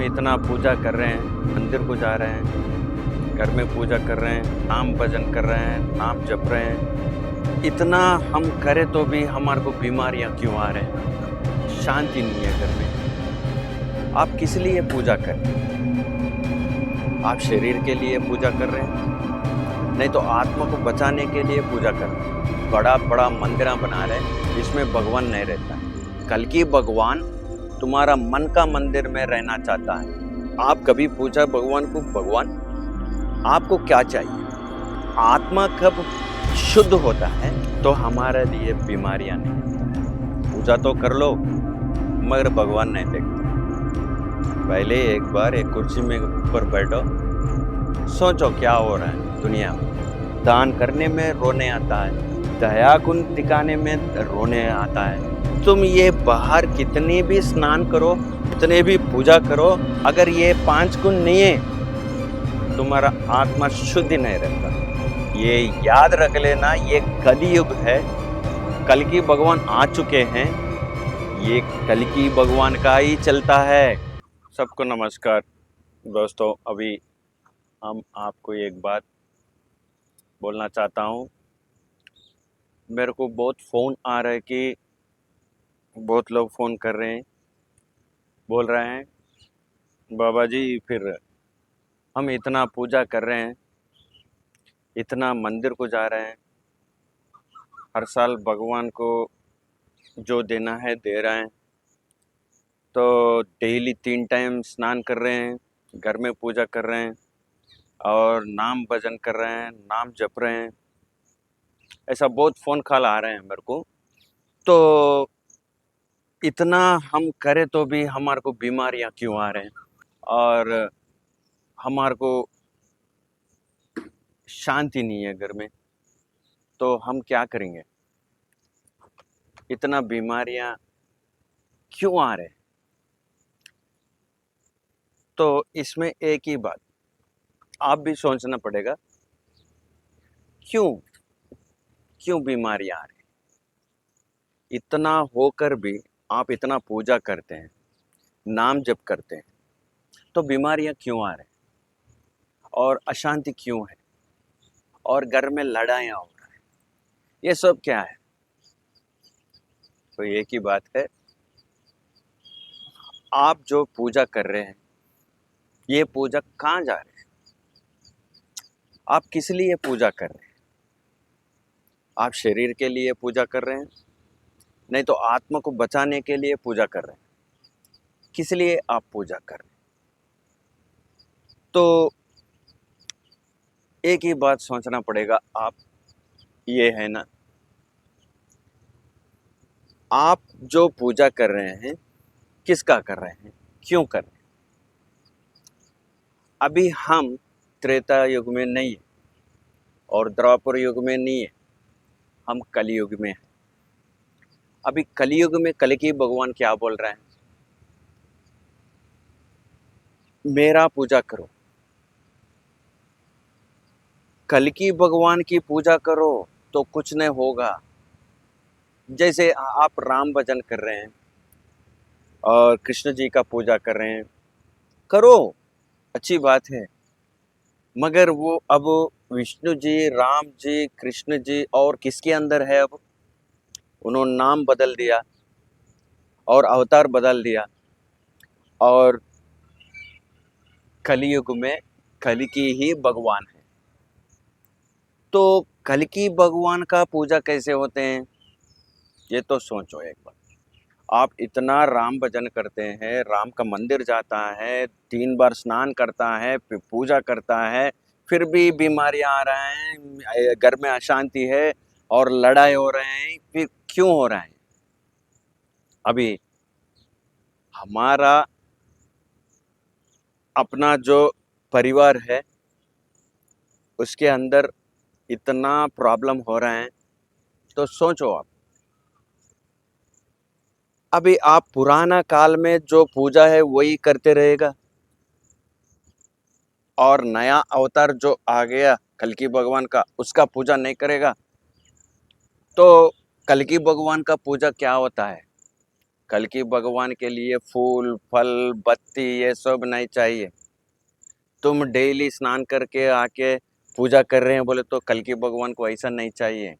इतना पूजा कर रहे हैं, मंदिर को जा रहे हैं, घर में पूजा कर रहे हैं, नाम भजन कर रहे हैं, नाम जप रहे हैं। इतना हम करें तो भी हमारे को बीमारियां क्यों आ रहे हैं? शांति नहीं है घर में। आप किस लिए पूजा कर रहे हैं? आप शरीर के लिए पूजा कर रहे हैं, नहीं तो आत्मा को बचाने के लिए पूजा कर रहे हैं। बड़ा बड़ा मंदिर बना रहे हैं जिसमें भगवान नहीं रहता। कल की भगवान तुम्हारा मन का मंदिर में रहना चाहता है। आप कभी पूछा भगवान को, भगवान आपको क्या चाहिए? आत्मा कब शुद्ध होता है तो हमारे लिए बीमारियां नहीं। पूजा तो कर लो मगर भगवान नहीं देखते। पहले एक बार एक कुर्सी में ऊपर बैठो, सोचो क्या हो रहा है दुनिया में। दान करने में रोने आता है, दया गुण दिखाने में रोने आता है। तुम ये बाहर कितने भी स्नान करो, कितने भी पूजा करो, अगर ये 5 गुण नहीं है तुम्हारा आत्मा शुद्ध नहीं रहता। ये याद रख लेना, ये कलयुग है। कल की भगवान आ चुके हैं, ये कल की भगवान का ही चलता है। सबको नमस्कार दोस्तों। अभी हम आपको एक बात बोलना चाहता हूँ। मेरे को बहुत फ़ोन आ रहा है कि बहुत लोग फ़ोन कर रहे हैं, बोल रहे हैं बाबा जी फिर हम इतना पूजा कर रहे हैं, इतना मंदिर को जा रहे हैं, हर साल भगवान को जो देना है दे रहे हैं, तो डेली 3 टाइम स्नान कर रहे हैं, घर में पूजा कर रहे हैं और नाम भजन कर रहे हैं, नाम जप रहे हैं। ऐसा बहुत फ़ोन कॉल आ रहे हैं मेरे को। तो इतना हम करें तो भी हमारे को बीमारियां क्यों आ रहे हैं और हमारे को शांति नहीं है घर में, तो हम क्या करेंगे? इतना बीमारियां क्यों आ रहे हैं? तो इसमें एक ही बात आप भी सोचना पड़ेगा, क्यों क्यों बीमारियां आ रही? इतना होकर भी आप इतना पूजा करते हैं, नाम जप करते हैं, तो बीमारियां क्यों आ रहे हैं और अशांति क्यों है और घर में लड़ाइयाँ हो रहा है? ये सब क्या है? तो एक ही बात है, आप जो पूजा कर रहे हैं ये पूजा कहाँ जा रहे हैं? आप किस लिए पूजा कर रहे हैं? आप शरीर के लिए पूजा कर रहे हैं, नहीं तो आत्मा को बचाने के लिए पूजा कर रहे हैं। किस लिए आप पूजा कर रहे हैं? तो एक ही बात सोचना पड़ेगा आप, ये है ना, आप जो पूजा कर रहे हैं किसका कर रहे हैं, क्यों कर रहे हैं? अभी हम त्रेता युग में नहीं है और द्वापर युग में नहीं है, हम कलयुग में हैं। अभी कलयुग में कल की भगवान क्या बोल रहे हैं? मेरा पूजा करो, कल की भगवान की पूजा करो तो कुछ नहीं होगा। जैसे आप राम भजन कर रहे हैं और कृष्ण जी का पूजा कर रहे हैं, करो, अच्छी बात है, मगर वो अब विष्णु जी, राम जी, कृष्ण जी और किसके अंदर है? अब उन्होंने नाम बदल दिया और अवतार बदल दिया और कलयुग में कल की ही भगवान है। तो कल की भगवान का पूजा कैसे होते हैं ये तो सोचो एक बार। आप इतना राम भजन करते हैं, राम का मंदिर जाता है, 3 बार स्नान करता है, फिर पूजा करता है, फिर भी बीमारियां आ रहा है, घर में अशांति है और लड़ाई हो रहे हैं, फिर क्यों हो रहा है? अभी हमारा अपना जो परिवार है उसके अंदर इतना प्रॉब्लम हो रहा है, तो सोचो आप। अभी आप पुराना काल में जो पूजा है वही करते रहेगा और नया अवतार जो आ गया कल की भगवान का उसका पूजा नहीं करेगा, तो कल की भगवान का पूजा क्या होता है? कल्कि भगवान के लिए फूल फल बत्ती ये सब नहीं चाहिए। तुम डेली स्नान करके आके पूजा कर रहे हैं बोले तो कल्कि भगवान को ऐसा नहीं चाहिए।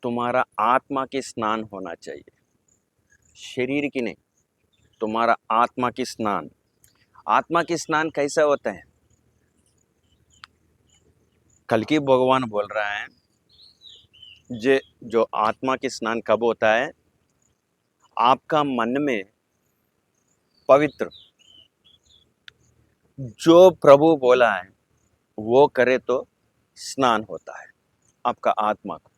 तुम्हारा आत्मा की स्नान होना चाहिए, शरीर की नहीं। तुम्हारा आत्मा की स्नान। आत्मा की स्नान कैसा होता है? कल्कि भगवान बोल रहा है जे जो आत्मा की स्नान कब होता है? आपका मन में पवित्र जो प्रभु बोला है वो करे तो स्नान होता है आपका आत्मा को।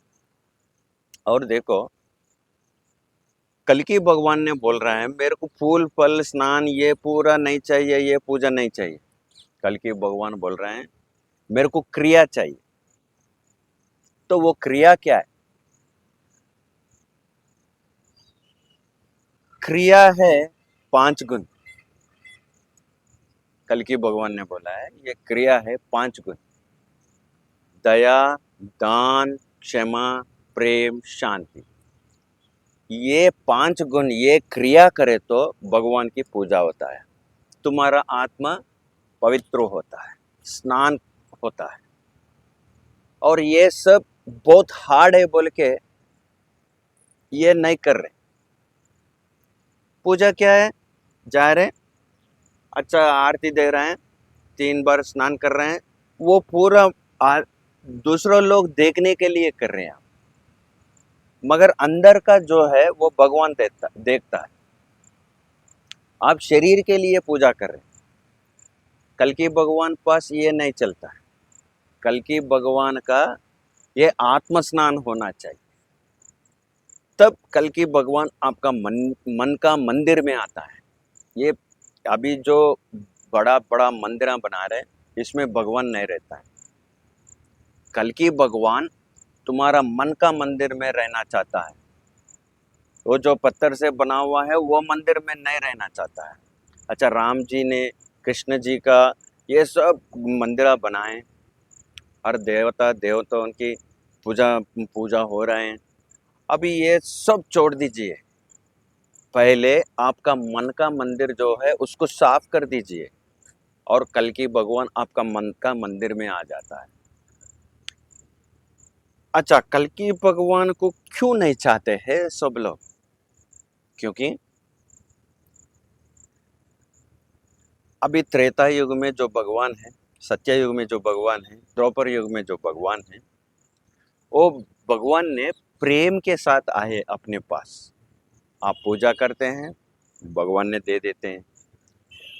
और देखो कल्कि भगवान ने बोल रहा है मेरे को फूल फल स्नान ये पूरा नहीं चाहिए, ये पूजा नहीं चाहिए। कल्कि भगवान बोल रहे हैं मेरे को क्रिया चाहिए। तो वो क्रिया क्या है? क्रिया है 5 गुण। कल्कि भगवान ने बोला है ये क्रिया है 5 गुण। दया, दान, क्षमा, प्रेम, शांति। ये 5 गुण ये क्रिया करे तो भगवान की पूजा होता है। तुम्हारा आत्मा पवित्र होता है, स्नान होता है। और ये सब बहुत हार्ड है बोल के ये नहीं कर रहे। पूजा क्या है? जा रहे, अच्छा आरती दे रहे हैं, 3 बार स्नान कर रहे हैं, वो पूरा दूसरों लोग देखने के लिए कर रहे हैं। मगर अंदर का जो है वो भगवान देखता है। आप शरीर के लिए पूजा कर रहे हैं, कल्कि भगवान पास ये नहीं चलता है। कल्कि भगवान का ये आत्म स्नान होना चाहिए, तब कल्कि भगवान आपका मन का मंदिर में आता है। ये अभी जो बड़ा बड़ा मंदिर बना रहे इसमें भगवान नहीं रहता है। कल्कि भगवान तुम्हारा मन का मंदिर में रहना चाहता है। वो जो पत्थर से बना हुआ है वो मंदिर में नहीं रहना चाहता है। अच्छा राम जी ने, कृष्ण जी का ये सब मंदिर बनाए और देवता देवताओं की पूजा पूजा हो रहे हैं। अभी ये सब छोड़ दीजिए, पहले आपका मन का मंदिर जो है उसको साफ कर दीजिए और कल्कि भगवान आपका मन का मंदिर में आ जाता है। अच्छा कल्कि भगवान को क्यों नहीं चाहते हैं सब लोग? क्योंकि अभी त्रेता युग में जो भगवान है, सत्य युग में जो भगवान है, द्वापर युग में जो भगवान है, वो भगवान ने प्रेम के साथ आए अपने पास। आप पूजा करते हैं, भगवान ने दे देते हैं।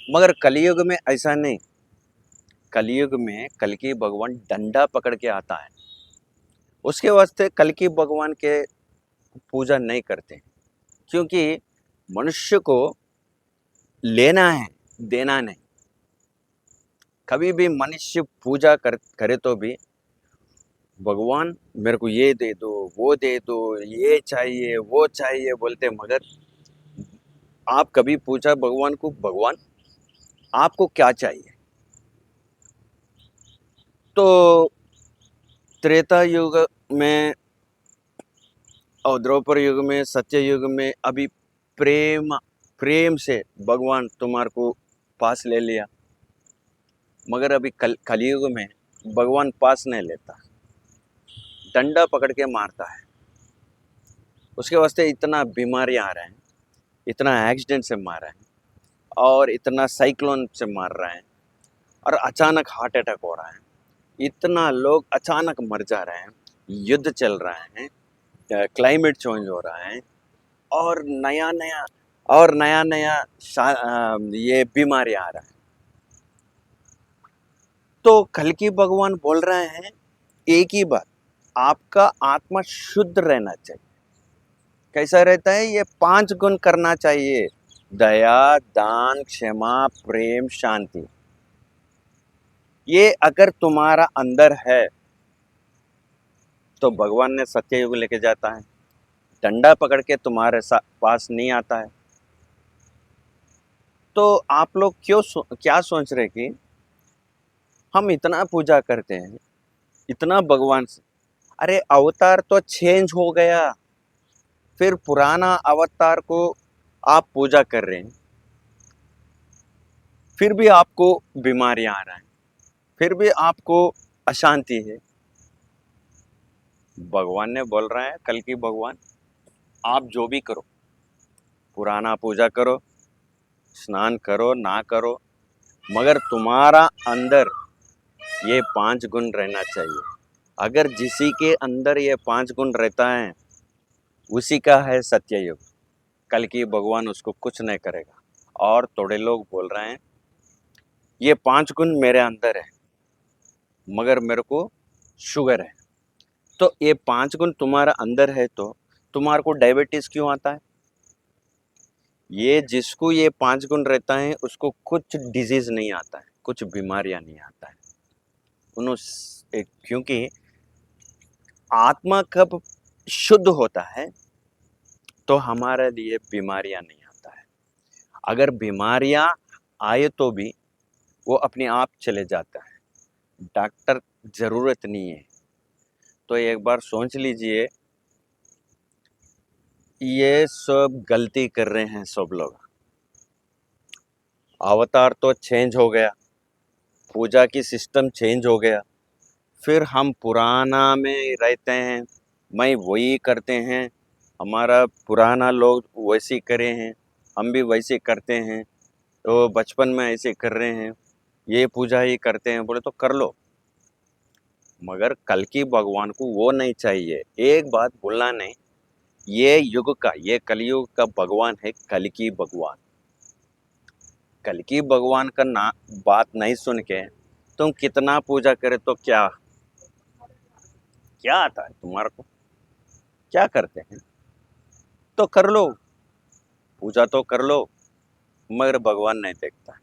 मगर कलयुग में ऐसा नहीं। कलयुग में कल्कि भगवान डंडा पकड़ के आता है। उसके वास्ते कल्कि भगवान के पूजा नहीं करते, क्योंकि मनुष्य को लेना है, देना नहीं। कभी भी मनुष्य पूजा करे तो भी भगवान मेरे को ये दे दो, वो दे दो, ये चाहिए वो चाहिए बोलते। मगर आप कभी पूछा भगवान को, भगवान आपको क्या चाहिए? तो त्रेता युग में और द्वापर युग में, सत्य युग में अभी प्रेम से भगवान तुम्हारे को पास ले लिया। मगर अभी कलयुग में भगवान पास नहीं लेता, डंडा पकड़ के मारता है। उसके वास्ते इतना बीमारी आ रहे हैं, इतना एक्सीडेंट से मार रहे हैं, और इतना साइक्लोन से मार रहे हैं, और अचानक हार्ट अटैक हो रहा है। इतना लोग अचानक मर जा रहे हैं, युद्ध चल रहे हैं, क्लाइमेट चेंज हो रहा है, और नया नया ये बीमारी आ रहा है। तो कल्कि भगवान बोल रहे हैं एक ही बात, आपका आत्मा शुद्ध रहना चाहिए। कैसा रहता है? ये 5 गुण करना चाहिए, दया, दान, क्षमा, प्रेम, शांति। ये अगर तुम्हारा अंदर है तो भगवान ने सत्य युग लेके जाता है, डंडा पकड़ के तुम्हारे पास नहीं आता है। तो आप लोग क्या सोच रहे कि हम इतना पूजा करते हैं, इतना भगवान से, अरे अवतार तो चेंज हो गया, फिर पुराना अवतार को आप पूजा कर रहे हैं, फिर भी आपको बीमारियां आ रहा है, फिर भी आपको अशांति है। भगवान ने बोल रहा है, कल की भगवान, आप जो भी करो, पुराना पूजा करो, स्नान करो ना करो, मगर तुम्हारा अंदर ये 5 गुण रहना चाहिए। अगर जिसी के अंदर ये 5 गुण रहता है, उसी का है सत्ययुग। कल की भगवान उसको कुछ नहीं करेगा। और थोड़े लोग बोल रहे हैं ये 5 गुण मेरे अंदर है, मगर मेरे को शुगर है। तो ये 5 गुण तुम्हारा अंदर है तो तुम्हारे को डायबिटीज क्यों आता है? ये जिसको ये 5 गुण रहता है उसको कुछ डिजीज नहीं आता है, कुछ बीमारियां नहीं आता है। क्योंकि आत्मा कब शुद्ध होता है तो हमारे लिए बीमारियां नहीं आता है। अगर बीमारियां आए तो भी वो अपने आप चले जाता है, डॉक्टर जरूरत नहीं है। तो एक बार सोच लीजिए, ये सब गलती कर रहे हैं सब लोग। अवतार तो चेंज हो गया, पूजा की सिस्टम चेंज हो गया, फिर हम पुराना में रहते हैं, मैं वही करते हैं, हमारा पुराना लोग वैसे करे हैं, हम भी वैसे करते हैं, तो बचपन में ऐसे कर रहे हैं, ये पूजा ही करते हैं, बोले तो कर लो। मगर कल की भगवान को वो नहीं चाहिए। एक बात भूलना नहीं, ये युग का, ये कलयुग का भगवान है कल की भगवान। कल की भगवान का ना बात नहीं सुन के तुम कितना पूजा करे तो क्या क्या आता है तुम्हारे को? क्या करते हैं? तो कर लो, पूजा तो कर लो, मगर भगवान नहीं देखता।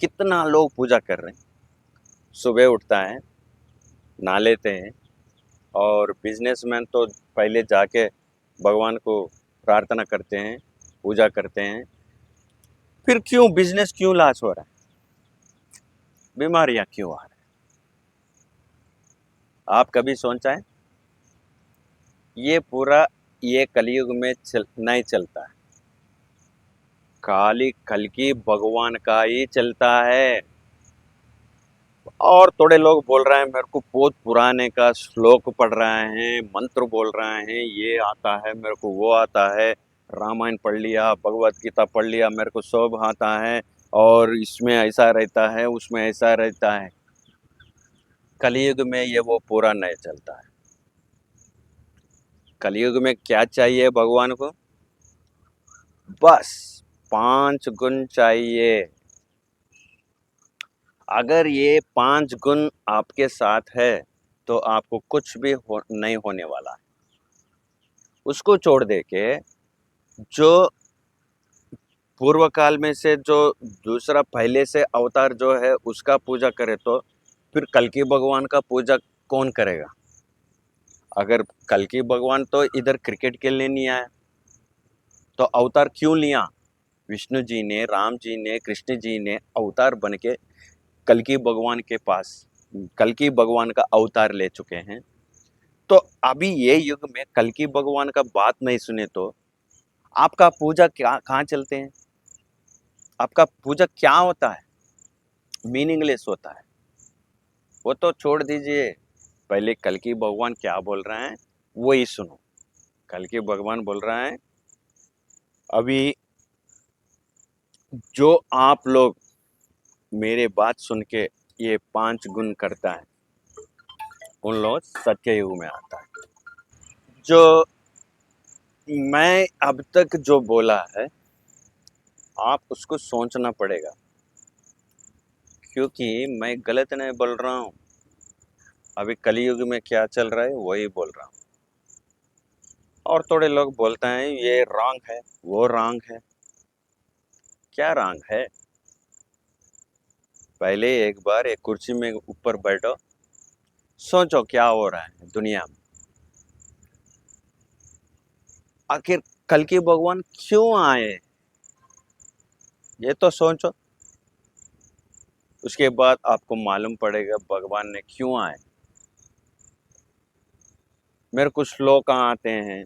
कितना लोग पूजा कर रहे हैं, सुबह उठता है, नहा लेते हैं, और बिजनेसमैन तो पहले जाके भगवान को प्रार्थना करते हैं, पूजा करते हैं, फिर क्यों बिजनेस क्यों लॉस हो रहा है, बीमारियां क्यों आ रही है? आप कभी सोचा है? ये पूरा ये कलयुग में नहीं चलता है, खाली कल की भगवान का ही चलता है। और थोड़े लोग बोल रहे हैं मेरे को बहुत पुराने का श्लोक पढ़ रहे हैं, मंत्र बोल रहे हैं, ये आता है मेरे को, वो आता है, रामायण पढ़ लिया, भगवत गीता पढ़ लिया, मेरे को सब आता है, और इसमें ऐसा रहता है, उसमें ऐसा रहता है। कलयुग में ये वो पूरा नहीं चलता है। कलयुग में क्या चाहिए भगवान को? बस 5 गुण चाहिए। अगर ये 5 गुण आपके साथ है तो आपको कुछ भी नहीं होने वाला है। उसको छोड़ दे के जो पूर्व काल में से जो दूसरा पहले से अवतार जो है उसका पूजा करे तो फिर कल की भगवान का पूजा कौन करेगा? अगर कल की भगवान तो इधर क्रिकेट खेलने नहीं आया तो अवतार क्यों लिया? विष्णु जी ने, राम जी ने, कृष्ण जी ने अवतार बन के कल की भगवान के पास, कल की भगवान का अवतार ले चुके हैं। तो अभी ये युग में कल की भगवान का बात नहीं सुने तो आपका पूजा क्या कहाँ चलते हैं? आपका पूजा क्या होता है? मीनिंगलेस होता है। वो तो छोड़ दीजिए, पहले कल की भगवान क्या बोल रहे हैं वही सुनो। कल की भगवान बोल रहा है, अभी जो आप लोग मेरे बात सुन के ये 5 गुण करता है उन लोग सत्ययुग में आता है। जो मैं अब तक जो बोला है आप उसको सोचना पड़ेगा, क्योंकि मैं गलत नहीं बोल रहा हूँ। अभी कलयुग में क्या चल रहा है वही बोल रहा हूँ। और थोड़े लोग बोलते हैं ये रॉन्ग है, वो रॉन्ग है। क्या रॉन्ग है? पहले एक बार एक कुर्सी में ऊपर बैठो, सोचो क्या हो रहा है दुनिया में। आखिर कल की भगवान क्यों आए ये तो सोचो, उसके बाद आपको मालूम पड़ेगा भगवान ने क्यों आए। मेरे कुछ श्लोक आते हैं,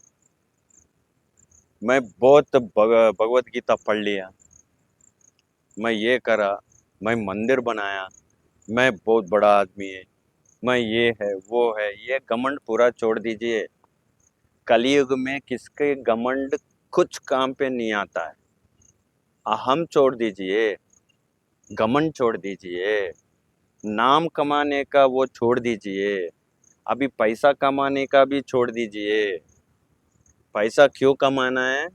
मैं बहुत भगवत गीता पढ़ लिया, मैं ये करा, मैं मंदिर बनाया, मैं बहुत बड़ा आदमी है, मैं ये है वो है, ये घमंड पूरा छोड़ दीजिए। कलयुग में किसके घमंड कुछ काम पे नहीं आता है। अहम छोड़ दीजिए, घमंड छोड़ दीजिए, नाम कमाने का वो छोड़ दीजिए, अभी पैसा कमाने का भी छोड़ दीजिए। पैसा क्यों कमाना है?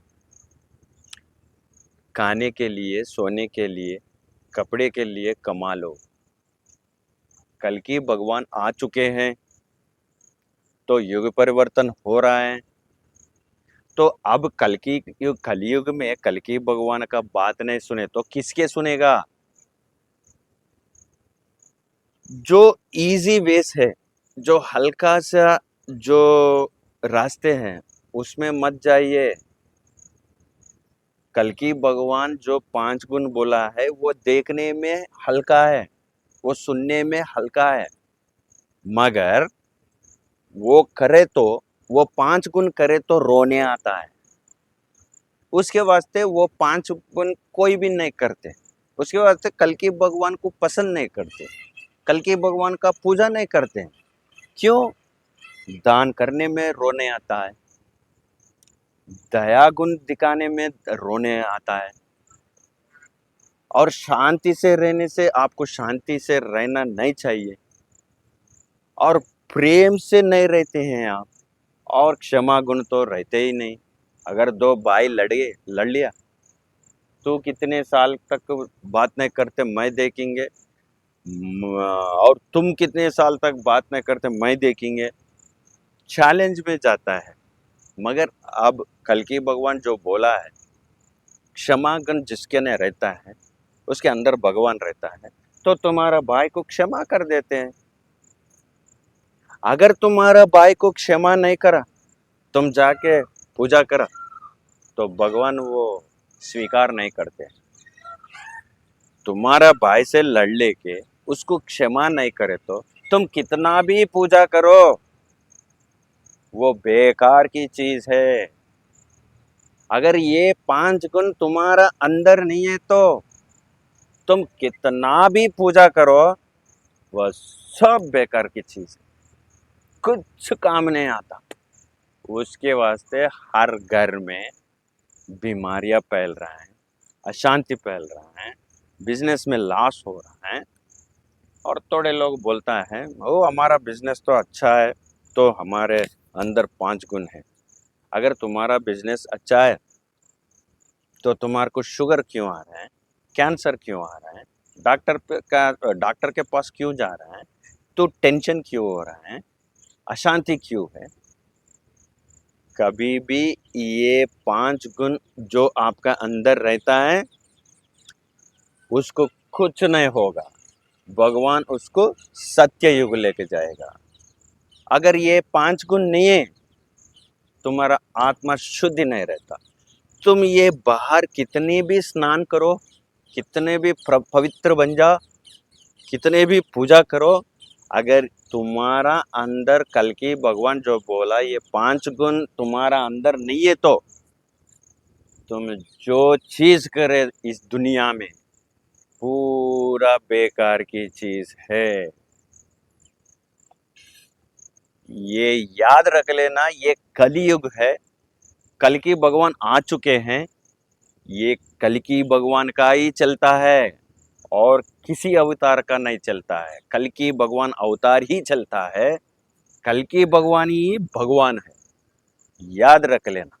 खाने के लिए, सोने के लिए, कपड़े के लिए कमा लो। कल की भगवान आ चुके हैं, तो युग परिवर्तन हो रहा है। तो अब कलयुग में कल की भगवान का बात नहीं सुने तो किसके सुनेगा? जो इजी वेस है, जो हल्का सा जो रास्ते हैं, उसमें मत जाइए। कल की भगवान जो 5 गुण बोला है वो देखने में हल्का है, वो सुनने में हल्का है, मगर वो करे तो, वो 5 गुण करे तो रोने आता है। उसके वास्ते वो 5 गुण कोई भी नहीं करते, उसके वास्ते कल की भगवान को पसंद नहीं करते, कल की भगवान का पूजा नहीं करते। क्यों? दान करने में रोने आता है, दया गुण दिखाने में रोने आता है, और शांति से रहने से, आपको शांति से रहना नहीं चाहिए, और प्रेम से नहीं रहते हैं आप, और क्षमा गुण तो रहते ही नहीं। अगर दो भाई लड़ लिया तो कितने साल तक बात नहीं करते, मैं देखेंगे, और तुम कितने साल तक बात नहीं करते, मैं देखेंगे। चैलेंज में जाता है। मगर अब कल की भगवान जो बोला है, क्षमा गुण जिसके ने रहता है उसके अंदर भगवान रहता है, तो तुम्हारा भाई को क्षमा कर देते हैं। अगर तुम्हारा भाई को क्षमा नहीं करा, तुम जाके पूजा करा, तो भगवान वो स्वीकार नहीं करते। तुम्हारा भाई से लड़ लेके उसको क्षमा नहीं करे तो तुम कितना भी पूजा करो, वो बेकार की चीज है। अगर ये 5 गुण तुम्हारा अंदर नहीं है तो तुम कितना भी पूजा करो, वह सब बेकार की चीज है, कुछ काम नहीं आता। उसके वास्ते हर घर में बीमारियां फैल रहा है, अशांति फैल रहा है, बिजनेस में लॉस हो रहा है। और थोड़े लोग बोलता है वो हमारा बिजनेस तो अच्छा है, तो हमारे अंदर 5 गुण है। अगर तुम्हारा बिजनेस अच्छा है तो तुम्हारे को शुगर क्यों आ रहा है, कैंसर क्यों आ रहा है, डॉक्टर के पास क्यों जा रहा है, तो टेंशन क्यों हो रहा है, अशांति क्यों है? कभी भी ये 5 गुण जो आपका अंदर रहता है उसको कुछ नहीं होगा, भगवान उसको सत्य युग लेके जाएगा। अगर ये 5 गुण नहीं है, तुम्हारा आत्मा शुद्ध नहीं रहता। तुम ये बाहर कितने भी स्नान करो, कितने भी पवित्र बन जाओ, कितने भी पूजा करो, अगर तुम्हारा अंदर कल की भगवान जो बोला ये 5 गुण तुम्हारा अंदर नहीं है तो तुम जो चीज करे इस दुनिया में पूरा बेकार की चीज है। ये याद रख लेना, ये कलयुग है, कल की भगवान आ चुके हैं, ये कल की भगवान का ही चलता है और किसी अवतार का नहीं चलता है। कल की भगवान अवतार ही चलता है, कल की भगवान ही भगवान है, याद रख लेना।